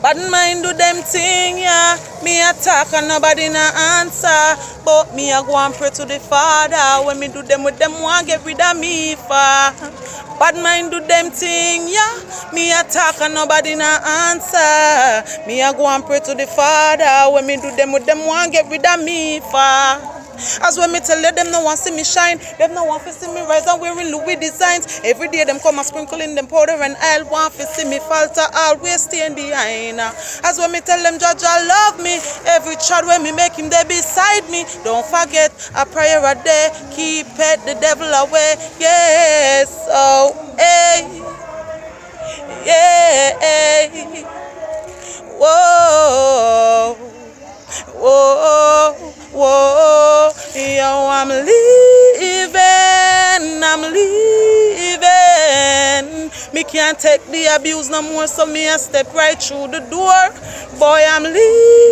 Bad mind do them thing, yeah. Me attack and nobody na answer. But me I go and pray to the Father. When me do them with them, want get rid of me for. Bad mind do them thing, yeah. Me attack and nobody na answer. Me I go and pray to the Father. When me do them with them, want get rid of me for. As when me tell them no want see me shine, them no want to see me rise and wearing Louis designs. Every day them come and sprinkle in them powder and oil, want to see me falter, always staying behind. As when me tell them Judge I love me, every child when me make him there beside me. Don't forget a prayer a day, keep it the devil away. Yes, oh, hey, yeah, whoa, whoa, whoa, yo, I'm leaving. Me can't take the abuse no more, so me I step right through the door. Boy, I'm leaving.